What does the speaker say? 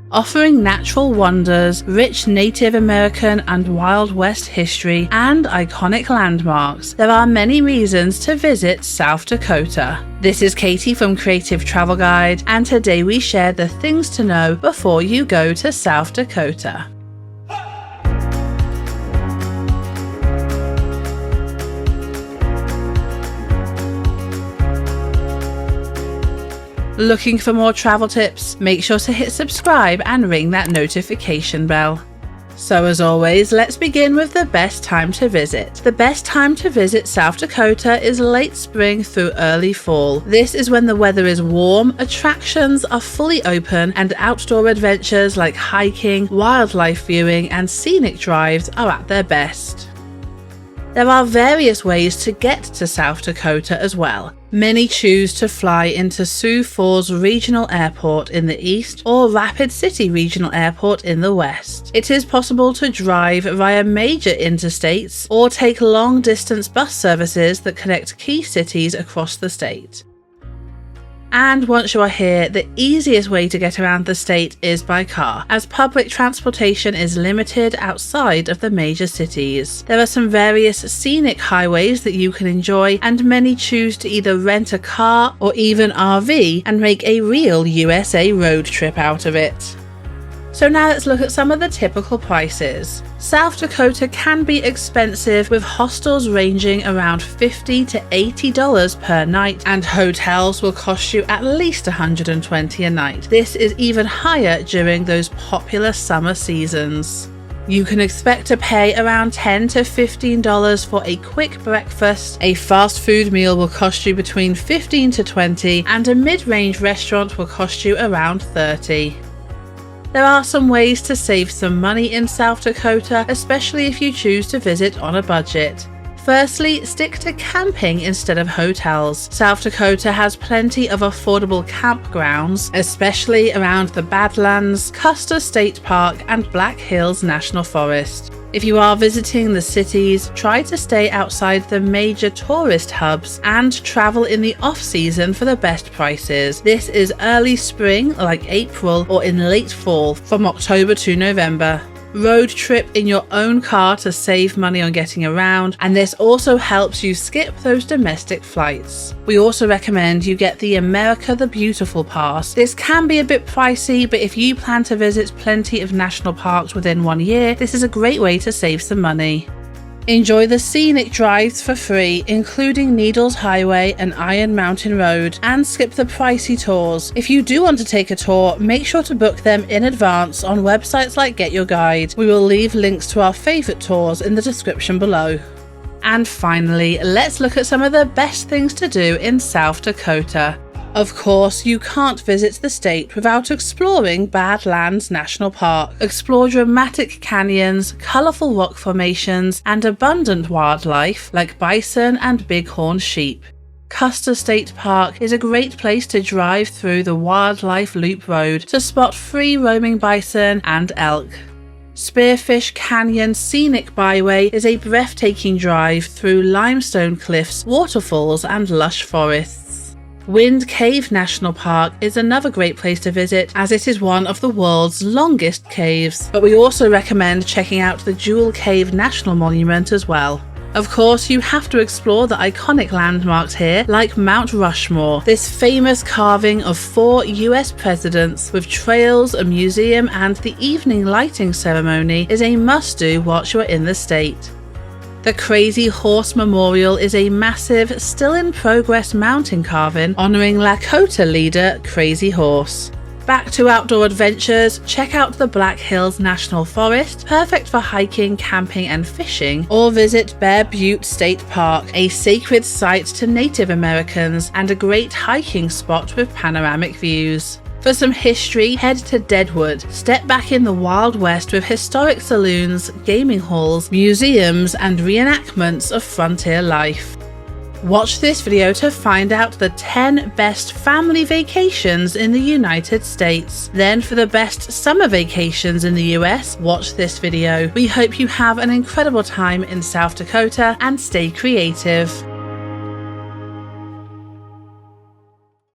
Offering natural wonders, rich Native American and Wild West history, and iconic landmarks, there are many reasons to visit South Dakota. This is Katie from Creative Travel Guide, and today we share the things to know before you go to South Dakota. Looking for more travel tips? Make sure to hit subscribe and ring that notification bell. So as always, let's begin with the best time to visit. The best time to visit South Dakota is late spring through early fall. This is when the weather is warm, attractions are fully open, and outdoor adventures like hiking, wildlife viewing, and scenic drives are at their best. There are various ways to get to South Dakota as well. Many choose to fly into Sioux Falls Regional Airport in the east or Rapid City Regional Airport in the west. It is possible to drive via major interstates or take long-distance bus services that connect key cities across the state. And once you are here, the easiest way to get around the state is by car, as public transportation is limited outside of the major cities. There are some various scenic highways that you can enjoy, and many choose to either rent a car or even RV and make a real USA road trip out of it. So now let's look at some of the typical prices. South Dakota can be expensive, with hostels ranging around $50 to $80 per night, and hotels will cost you at least $120 a night. This is even higher during those popular summer seasons. You can expect to pay around $10 to $15 for a quick breakfast. A fast food meal will cost you between $15 to $20, and a mid-range restaurant will cost you around $30. There are some ways to save some money in South Dakota, especially if you choose to visit on a budget. Firstly, stick to camping instead of hotels. South Dakota has plenty of affordable campgrounds, especially around the Badlands, Custer State Park, and Black Hills National Forest. If you are visiting the cities, try to stay outside the major tourist hubs and travel in the off-season for the best prices. This is early spring, like April, or in late fall, from October to November. Road trip in your own car to save money on getting around, and this also helps you skip those domestic flights. We also recommend you get the America the Beautiful Pass. This can be a bit pricey, but if you plan to visit plenty of national parks within 1 year, this is a great way to save some money. Enjoy the scenic drives for free, including Needles Highway and Iron Mountain Road, and skip the pricey tours. If you do want to take a tour, make sure to book them in advance on websites like Get Your Guide. We will leave links to our favourite tours in the description below. And finally, let's look at some of the best things to do in South Dakota. Of course, you can't visit the state without exploring Badlands National Park. Explore dramatic canyons, colourful rock formations, and abundant wildlife like bison and bighorn sheep. Custer State Park is a great place to drive through the Wildlife Loop Road to spot free-roaming bison and elk. Spearfish Canyon Scenic Byway is a breathtaking drive through limestone cliffs, waterfalls, and lush forests. Wind Cave National Park is another great place to visit, as it is one of the world's longest caves, but we also recommend checking out the Jewel Cave National Monument as well. Of course, you have to explore the iconic landmarks here, like Mount Rushmore. This famous carving of 4 US presidents with trails, a museum, and the evening lighting ceremony is a must-do once you're in the state. The Crazy Horse Memorial is a massive, still-in-progress mountain carving honouring Lakota leader Crazy Horse. Back to outdoor adventures, check out the Black Hills National Forest, perfect for hiking, camping and fishing, or visit Bear Butte State Park, a sacred site to Native Americans and a great hiking spot with panoramic views. For some history, head to Deadwood. Step back in the Wild West with historic saloons, gaming halls, museums, and reenactments of frontier life. Watch this video to find out the 10 best family vacations in the United States. Then for the best summer vacations in the US, watch this video. We hope you have an incredible time in South Dakota and stay creative.